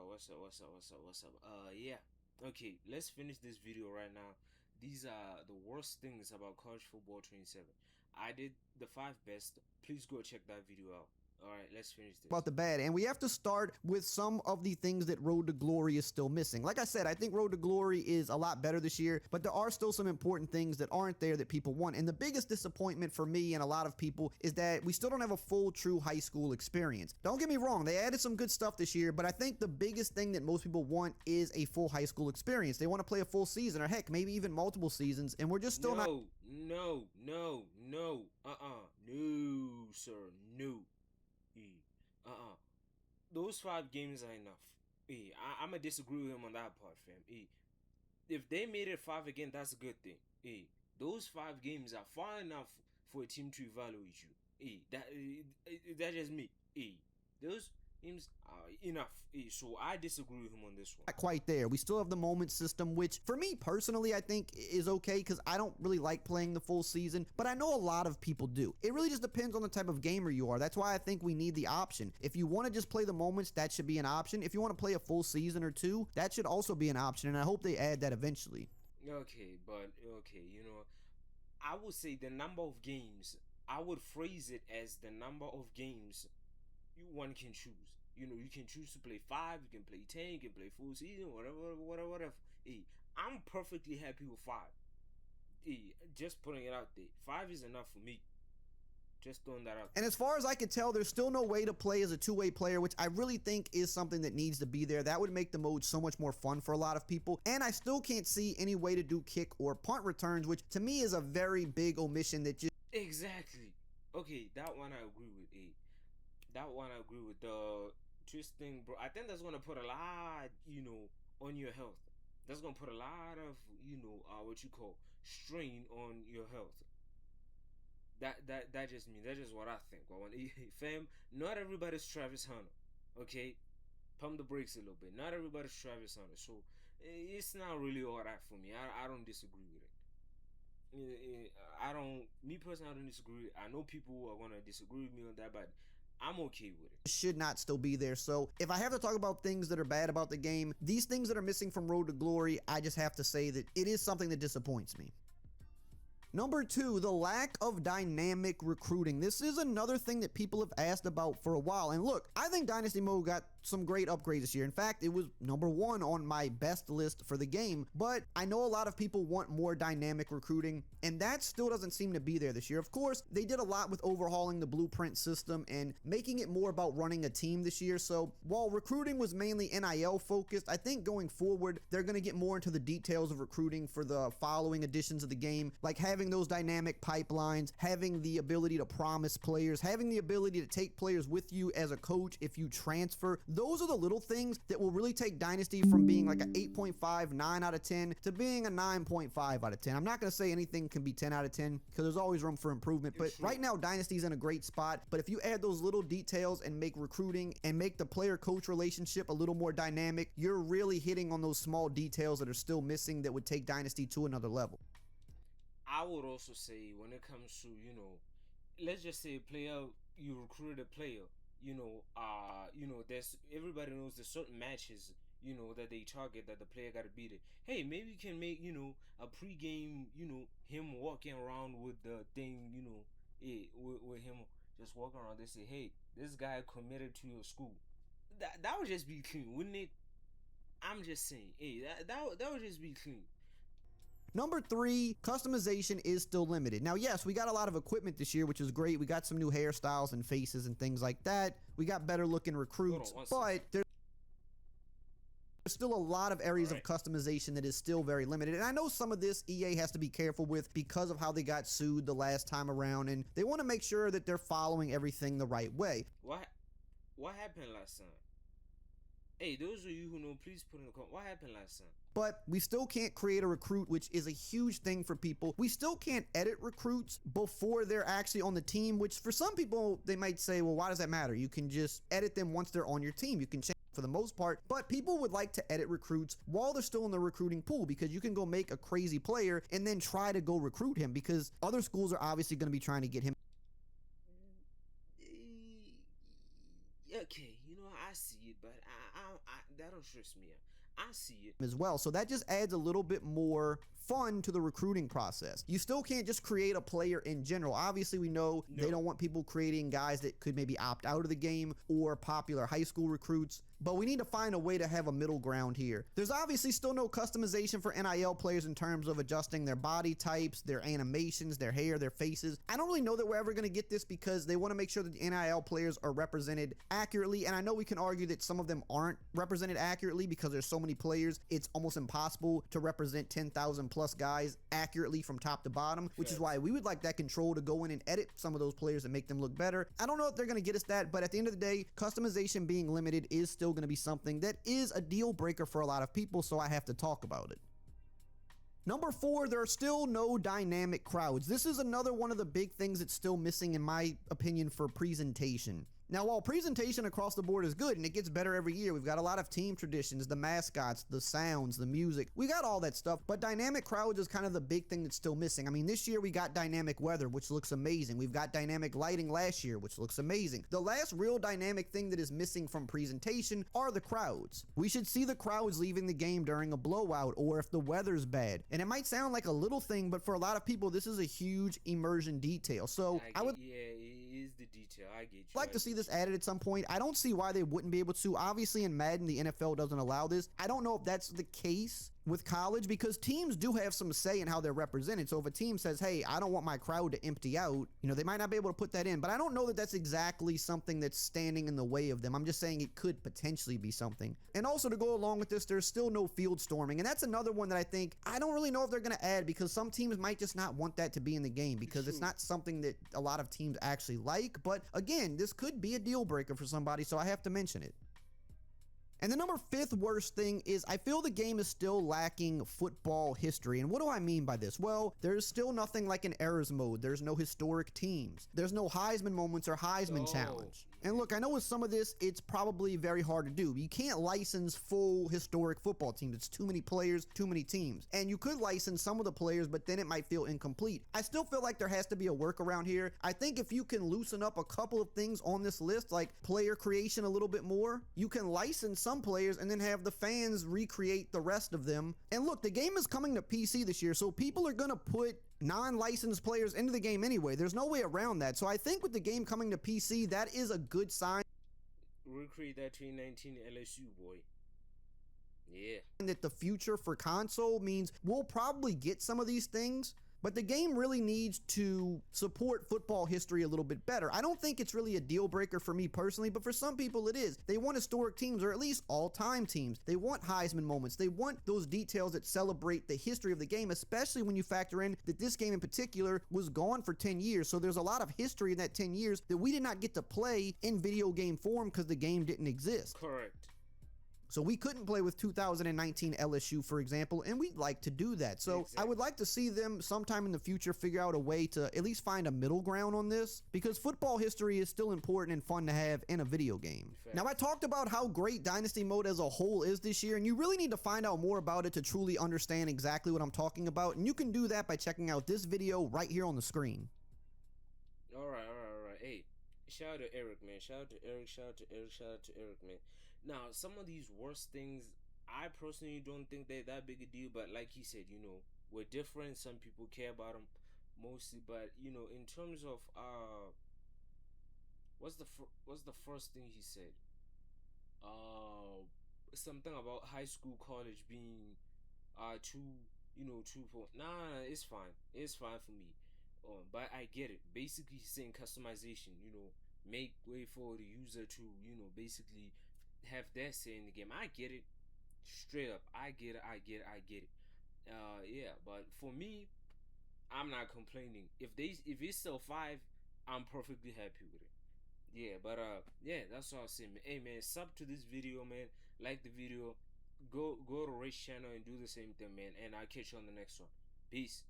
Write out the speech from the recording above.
What's up? Yeah. Okay, let's finish this video right now. These are the worst things about college football 27. I did the five best. Please go check that video out. All right, let's finish About this. the bad, and we have to start with some of the things that Road to Glory is still missing. Like I said, I think Road to Glory is a lot better this year, but there are still some important things that aren't there that people want. And the biggest disappointment for me and a lot of people is that we still don't have a full, true high school experience. Don't get me wrong, they added some good stuff this year, but I think the biggest thing that most people want is a full high school experience. They want to play a full season, or heck, maybe even multiple seasons, and we're just still not. No, sir, no. Uh-uh. Those five games are enough. I'ma disagree with him on that part, fam. If they made it five again, that's a good thing. Those five games are far enough for a team to evaluate you. That's just me. Those games are enough. So I disagree with him on this one. Not quite there. We still have the moment system, which for me personally I think is okay because I don't really like playing the full season, but I know a lot of people do. It really just depends on the type of gamer you are. That's why I think we need the option. If you want to just play the moments, that should be an option. If you want to play a full season or two, that should also be an option, and I hope they add that eventually. Okay, I would say the number of games. I would phrase it as the number of games one can choose. You can choose to play 5, you can play 10, you can play full season, whatever. I'm perfectly happy with 5. Just putting it out there. 5 is enough for me. Just throwing that out. And as far as I could tell, there's still no way to play as a two-way player, which I really think is something that needs to be there. That would make the mode so much more fun for a lot of people. And I still can't see any way to do kick or punt returns, which to me is a very big omission that just... Exactly. Okay, that one I agree with. That one I agree with. The twisting, bro. I think that's gonna put a lot, on your health. That's gonna put a lot of, what you call strain on your health. That just me. That's just what I think. Fam, not everybody's Travis Hunter. Okay, pump the brakes a little bit. Not everybody's Travis Hunter. So it's not really all that for me. I don't disagree with it. I don't. Me personally, I don't disagree. I know people are gonna disagree with me on that, but I'm okay with it. Should not still be there. So if I have to talk about things that are bad about the game, these things that are missing from Road to Glory, I just have to say that it is something that disappoints me. Number 2, the lack of dynamic recruiting. This is another thing that people have asked about for a while. And look, I think Dynasty Mode got some great upgrades this year. In fact, it was number 1 on my best list for the game. But I know a lot of people want more dynamic recruiting, and that still doesn't seem to be there this year. Of course, they did a lot with overhauling the blueprint system and making it more about running a team this year. So while recruiting was mainly NIL focused, I think going forward, they're going to get more into the details of recruiting for the following editions of the game, like having those dynamic pipelines, having the ability to promise players, having the ability to take players with you as a coach if you transfer. Those are the little things that will really take Dynasty from being like an 8.5, 9 out of 10 to being a 9.5 out of 10. I'm not going to say anything can be 10 out of 10 because there's always room for improvement, but right now Dynasty's in a great spot. But if you add those little details and make recruiting and make the player-coach relationship a little more dynamic, you're really hitting on those small details that are still missing that would take Dynasty to another level. I would also say when it comes to, let's just say a player, you recruited a player, there's everybody knows there's certain matches, that they target that the player gotta beat it. Hey, maybe you can make, a pregame, him walking around with the thing, with him just walking around. They say, hey, this guy committed to your school. That would just be clean, wouldn't it? I'm just saying, hey, that would just be clean. Number 3, customization is still limited. Now, yes, we got a lot of equipment this year, which is great. We got some new hairstyles and faces and things like that. We got better looking recruits, but there's still a lot of areas of customization that is still very limited. And I know some of this EA has to be careful with because of how they got sued the last time around, and they want to make sure that they're following everything the right way. What happened last time? Hey, those of you who know, please put in the comment. What happened last time? But we still can't create a recruit, which is a huge thing for people. We still can't edit recruits before they're actually on the team, which for some people, they might say, well, why does that matter? You can just edit them once they're on your team. You can change for the most part, but people would like to edit recruits while they're still in the recruiting pool because you can go make a crazy player and then try to go recruit him because other schools are obviously going to be trying to get him. okay, I see it, but I that don't stress me out. I see it. As well. So that just adds a little bit more fun to the recruiting process. You still can't just create a player in general. Obviously, we know they don't want people creating guys that could maybe opt out of the game or popular high school recruits, but we need to find a way to have a middle ground here. There's obviously still no customization for NIL players in terms of adjusting their body types, their animations, their hair, their faces. I don't really know that we're ever going to get this because they want to make sure that the NIL players are represented accurately, and I know we can argue that some of them aren't represented accurately because there's so many players, it's almost impossible to represent 10,000 plus guys accurately from top to bottom, which is why we would like that control to go in and edit some of those players and make them look better. I don't know if they're going to get us that, but at the end of the day, customization being limited is still going to be something that is a deal breaker for a lot of people, so I have to talk about it. Number 4, there are still no dynamic crowds. This is another one of the big things that's still missing, in my opinion, for presentation. Now, while presentation across the board is good and it gets better every year, we've got a lot of team traditions, the mascots, the sounds, the music, we got all that stuff, but dynamic crowds is kind of the big thing that's still missing. I mean, this year we got dynamic weather, which looks amazing. We've got dynamic lighting last year, which looks amazing. The last real dynamic thing that is missing from presentation are the crowds. We should see the crowds leaving the game during a blowout or if the weather's bad. And it might sound like a little thing, but for a lot of people, this is a huge immersion detail. So I would it is the detail. I get you. like to see this added at some point. I don't see why they wouldn't be able to. Obviously, in Madden, the NFL doesn't allow this. I don't know if that's the case with college because teams do have some say in how they're represented. So if a team says, hey, I don't want my crowd to empty out, they might not be able to put that in. But I don't know that that's exactly something that's standing in the way of them. I'm just saying it could potentially be something. And also to go along with this, there's still no field storming. And that's another one that I don't really know if they're going to add because some teams might just not want that to be in the game because it's not something that a lot of teams actually like. But again, this could be a deal breaker for somebody, so I have to mention it. And the number 5th worst thing is I feel the game is still lacking football history. And what do I mean by this? Well, there's still nothing like an errors mode. There's no historic teams. There's no Heisman moments or Heisman challenge. And look, I know with some of this, it's probably very hard to do. You can't license full historic football teams. It's too many players, too many teams. And you could license some of the players, but then it might feel incomplete. I still feel like there has to be a workaround here. I think if you can loosen up a couple of things on this list, like player creation a little bit more, you can license some players and then have the fans recreate the rest of them. And look, the game is coming to PC this year, so people are going to put non-licensed players into the game anyway. There's no way around that. So I think with the game coming to PC, that is a good sign. Recreate that 2019 LSU, boy. Yeah. That the future for console means we'll probably get some of these things, but the game really needs to support football history a little bit better. I don't think it's really a deal breaker for me personally, but for some people it is. They want historic teams, or at least all-time teams. They want Heisman moments. They want those details that celebrate the history of the game, especially when you factor in that this game in particular was gone for 10 years. So there's a lot of history in that 10 years that we did not get to play in video game form because the game didn't exist. Correct. So we couldn't play with 2019 LSU, for example, and we'd like to do that. So exactly. I would like to see them sometime in the future figure out a way to at least find a middle ground on this, because football history is still important and fun to have in a video game. Fair. Now, I talked about how great Dynasty Mode as a whole is this year, and you really need to find out more about it to truly understand exactly what I'm talking about, and you can do that by checking out this video right here on the screen. All right. Hey, shout out to Eric, man. Shout out to Eric, man. Now, some of these worst things, I personally don't think they're that big a deal, but like he said, we're different. Some people care about them mostly, but in terms of what's the first thing he said? Something about high school, college being two point. Nah, it's fine. It's fine for me. But I get it. Basically, he's saying customization. Make way for the user to basically have their say in the game. I get it. Straight up. I get it. Yeah, but for me, I'm not complaining. If it's still 5, I'm perfectly happy with it. Yeah, but yeah, that's all I'm saying, man. Hey man, sub to this video, man. Like the video. Go to Ray's channel and do the same thing, man. And I'll catch you on the next one. Peace.